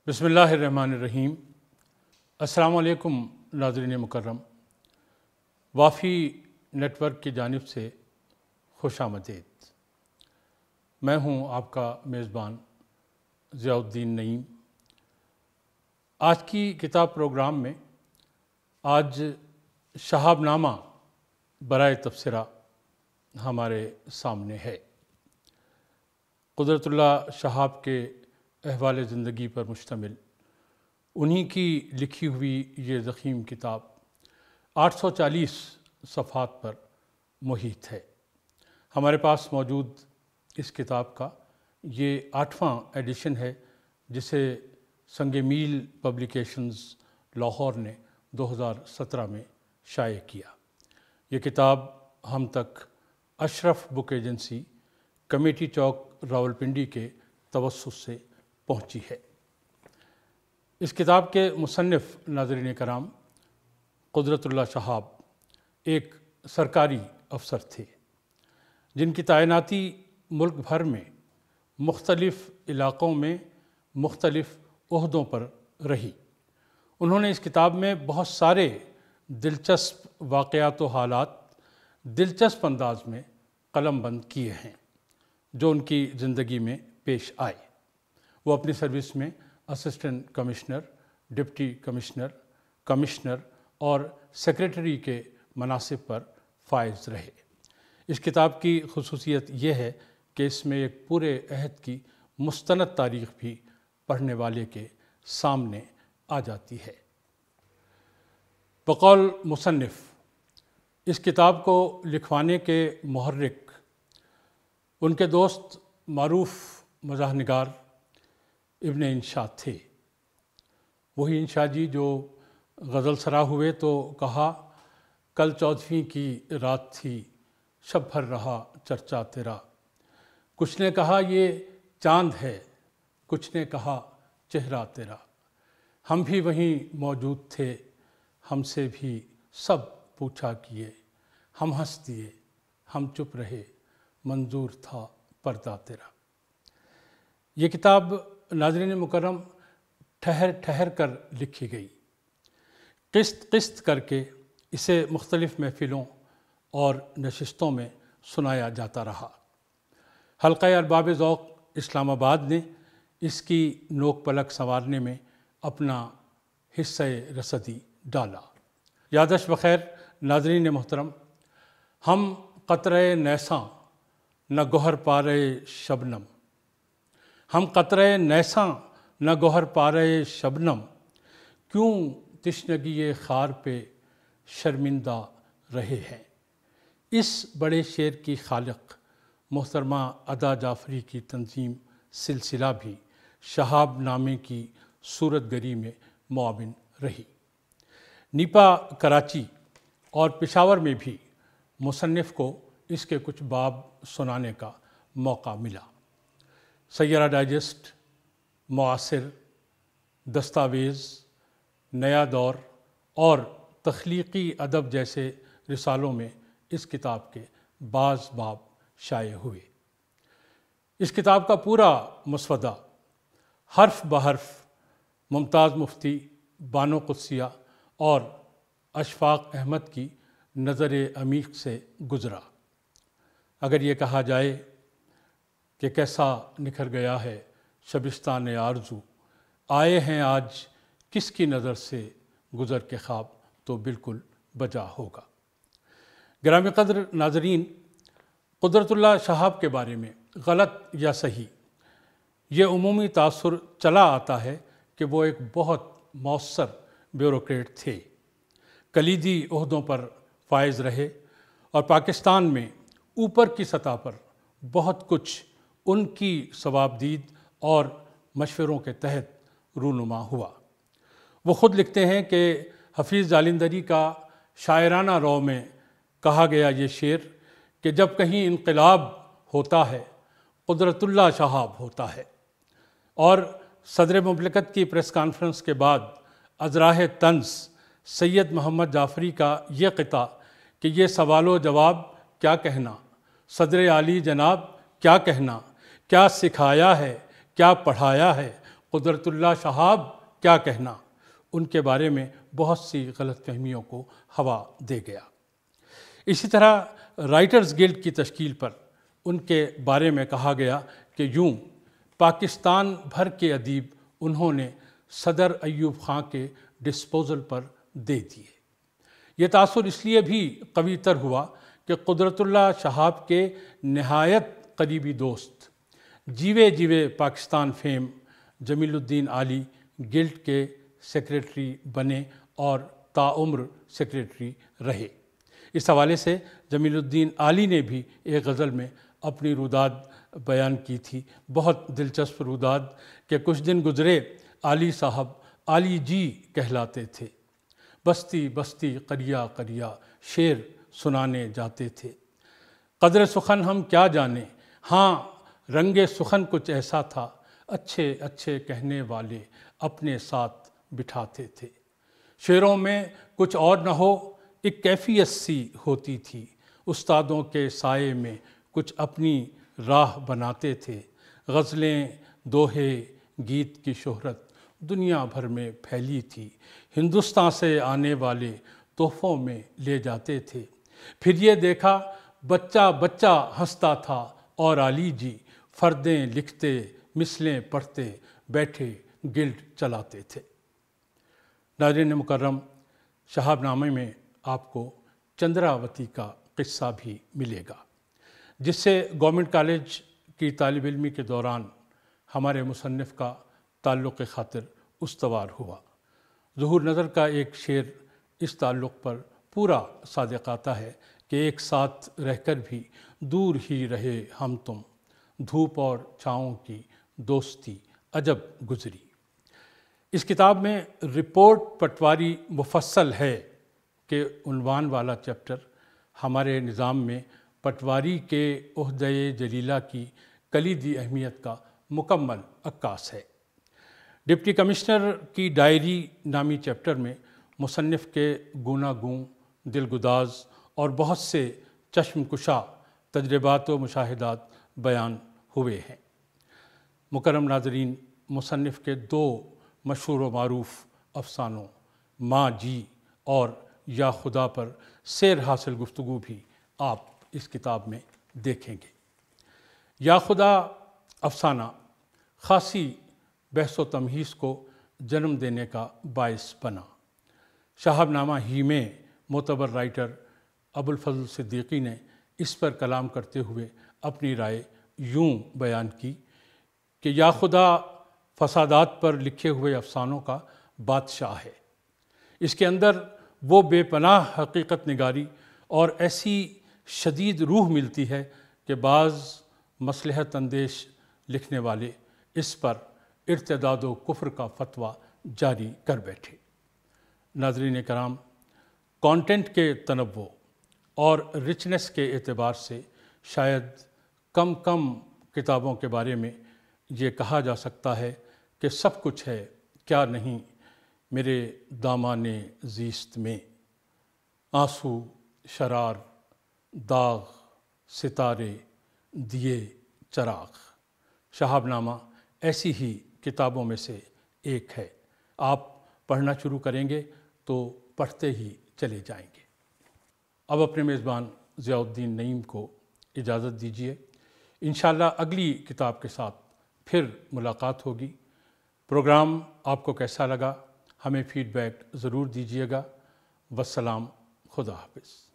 بسم اللہ الرحمن الرحیم۔ السلام علیکم ناظرین مکرم، وافی نیٹ ورک کی جانب سے خوش آمدید۔ میں ہوں آپ کا میزبان ضیاء الدین نعیم۔ آج کی کتاب پروگرام میں آج شہاب نامہ برائے تبصرہ ہمارے سامنے ہے۔ قدرت اللہ شہاب کے احوال زندگی پر مشتمل انہی کی لکھی ہوئی یہ ضخیم کتاب 840 صفحات پر محیط ہے۔ ہمارے پاس موجود اس کتاب کا یہ 8واں ایڈیشن ہے، جسے سنگ میل پبلیکیشنز لاہور نے 2017 میں شائع کیا۔ یہ کتاب ہم تک اشرف بک ایجنسی، کمیٹی چوک راولپنڈی کے توسط سے پہنچی ہے۔ اس کتاب کے مصنف ناظرین کرام قدرت اللہ شہاب ایک سرکاری افسر تھے، جن کی تعیناتی ملک بھر میں مختلف علاقوں میں مختلف عہدوں پر رہی۔ انہوں نے اس کتاب میں بہت سارے دلچسپ واقعات و حالات دلچسپ انداز میں قلم بند کیے ہیں جو ان کی زندگی میں پیش آئے۔ وہ اپنی سروس میں assistant commissioner, deputy commissioner, commissioner اور سیکریٹری کے مناصب پر فائز رہے۔ اس کتاب کی خصوصیت یہ ہے کہ اس میں ایک پورے عہد کی مستند تاریخ بھی پڑھنے والے کے سامنے آ جاتی ہے۔ بقول مصنف، اس کتاب کو لکھوانے کے محرک ان کے دوست معروف مزاح نگار ابن انشا تھے۔ وہی انشا جی جو غزل سرا ہوئے تو کہا، کل 14ویں کی رات تھی، شب بھر رہا چرچا تیرا۔ کچھ نے کہا یہ چاند ہے، کچھ نے کہا چہرہ تیرا۔ ہم بھی وہیں موجود تھے، ہم سے بھی سب پوچھا کیے۔ ہم ہنس دیے، ہم چپ رہے، منظور تھا پردہ تیرا۔ یہ کتاب ناظرین مکرم ٹھہر ٹھہر کر لکھی گئی۔ قسط قسط کر کے اسے مختلف محفلوں اور نشستوں میں سنایا جاتا رہا۔ حلقہ ارباب ذوق اسلام آباد نے اس کی نوک پلک سنوارنے میں اپنا حصہ رسدی ڈالا۔ یادش بخیر ناظرین محترم، ہم قطرۂ نیساں نہ گوہر پارے شبنم، ہم قطرۂ نیساں نہ گوہر پارے شبنم، کیوں تشنگی خار پہ شرمندہ رہے ہیں۔ اس بڑے شعر کی خالق محترمہ ادا جعفری کی تنظیم سلسلہ بھی شہاب نامے کی صورت گری میں معاون رہی۔ نیپا، کراچی اور پشاور میں بھی مصنف کو اس کے کچھ باب سنانے کا موقع ملا۔ سیارہ ڈائجسٹ، معاصر، دستاویز، نیا دور اور تخلیقی ادب جیسے رسالوں میں اس کتاب کے بعض باب شائع ہوئے۔ اس کتاب کا پورا مسودہ حرف بحرف ممتاز مفتی بانو قدسیہ اور اشفاق احمد کی نظر عمیق سے گزرا۔ اگر یہ کہا جائے کہ کیسا نکھر گیا ہے شبستان آرزو، آئے ہیں آج کس کی نظر سے گزر کے خواب، تو بالکل بجا ہوگا۔ گرامی قدر ناظرین، قدرت اللہ شہاب کے بارے میں غلط یا صحیح یہ عمومی تاثر چلا آتا ہے کہ وہ ایک بہت مؤثر بیوروکریٹ تھے، کلیدی عہدوں پر فائز رہے اور پاکستان میں اوپر کی سطح پر بہت کچھ ان کی صوابدید اور مشوروں کے تحت رونما ہوا۔ وہ خود لکھتے ہیں کہ حفیظ جالندھری کا شاعرانہ رو میں کہا گیا یہ شعر کہ جب کہیں انقلاب ہوتا ہے قدرت اللہ شہاب ہوتا ہے، اور صدر مملکت کی پریس کانفرنس کے بعد از راہ طنز سید محمد جعفری کا یہ قطعہ کہ یہ سوال و جواب کیا کہنا، صدر عالی جناب کیا کہنا، کیا سکھایا ہے کیا پڑھایا ہے قدرت اللہ شہاب کیا کہنا ان کے بارے میں بہت سی غلط فہمیوں کو ہوا دے گیا۔ اسی طرح رائٹرز گلڈ کی تشکیل پر ان کے بارے میں کہا گیا کہ یوں پاکستان بھر کے ادیب انہوں نے صدر ایوب خان کے ڈسپوزل پر دے دیے۔ یہ تاثر اس لیے بھی قوی تر ہوا کہ قدرت اللہ شہاب کے نہایت قریبی دوست جیوے جیوے پاکستان فیم جمیل الدین عالی گلڈ کے سیکریٹری بنے اور تاعمر سیکریٹری رہے۔ اس حوالے سے جمیل الدین عالی نے بھی ایک غزل میں اپنی روداد بیان کی تھی، بہت دلچسپ روداد کہ کچھ دن گزرے عالی صاحب عالی جی کہلاتے تھے، بستی بستی قریہ قریہ شعر سنانے جاتے تھے، قدر سخن ہم کیا جانے، ہاں رنگ سخن کچھ ایسا تھا، اچھے اچھے کہنے والے اپنے ساتھ بٹھاتے تھے، شعروں میں کچھ اور نہ ہو ایک کیفیت سی ہوتی تھی، استادوں کے سائے میں کچھ اپنی راہ بناتے تھے، غزلیں دوہے گیت کی شہرت دنیا بھر میں پھیلی تھی، ہندوستان سے آنے والے تحفوں میں لے جاتے تھے، پھر یہ دیکھا بچہ بچہ ہنستا تھا اور عالی جی فردیں لکھتے مثلیں پڑھتے بیٹھے گلڈ چلاتے تھے۔ ناظرین مکرم، شہاب نامے میں آپ کو چندراوتی کا قصہ بھی ملے گا، جس سے گورنمنٹ کالج کی طالب علمی کے دوران ہمارے مصنف کا تعلق خاطر استوار ہوا۔ ظہور نظر کا ایک شعر اس تعلق پر پورا صادق آتا ہے کہ ایک ساتھ رہ کر بھی دور ہی رہے ہم تم، دھوپ اور چھاؤں کی دوستی عجب گزری۔ اس کتاب میں رپورٹ پٹواری مفصل ہے کہ عنوان والا چیپٹر ہمارے نظام میں پٹواری کے عہدۂ جلیلہ کی کلیدی اہمیت کا مکمل عکاس ہے۔ ڈپٹی کمشنر کی ڈائری نامی چیپٹر میں مصنف کے گوناگوں، دلگداز اور بہت سے چشم کشا تجربات و مشاہدات بیان ہوئے ہیں۔ مکرم ناظرین، مصنف کے دو مشہور و معروف افسانوں ماں جی اور یا خدا پر سیر حاصل گفتگو بھی آپ اس کتاب میں دیکھیں گے۔ یا خدا افسانہ خاصی بحث و تمہیز کو جنم دینے کا باعث بنا۔ شہاب نامہ ہی میں معتبر رائٹر ابوالفضل صدیقی نے اس پر کلام کرتے ہوئے اپنی رائے یوں بیان کی کہ یا خدا فسادات پر لکھے ہوئے افسانوں کا بادشاہ ہے۔ اس کے اندر وہ بے پناہ حقیقت نگاری اور ایسی شدید روح ملتی ہے کہ بعض مصلحت اندیش لکھنے والے اس پر ارتداد و کفر کا فتویٰ جاری کر بیٹھے۔ ناظرین کرام، کانٹینٹ کے تنوع اور رچنس کے اعتبار سے شاید کم کتابوں کے بارے میں یہ کہا جا سکتا ہے کہ سب کچھ ہے کیا نہیں میرے دامان زیست میں، آنسو، شرار، داغ، ستارے، دیے، چراغ۔ شہاب نامہ ایسی ہی کتابوں میں سے ایک ہے۔ آپ پڑھنا شروع کریں گے تو پڑھتے ہی چلے جائیں گے۔ اب اپنے میزبان ضیاء الدین نعیم کو اجازت دیجیے۔ انشاءاللہ اگلی کتاب کے ساتھ پھر ملاقات ہوگی۔ پروگرام آپ کو کیسا لگا ہمیں فیڈ بیک ضرور دیجیے گا۔ والسلام، خدا حافظ۔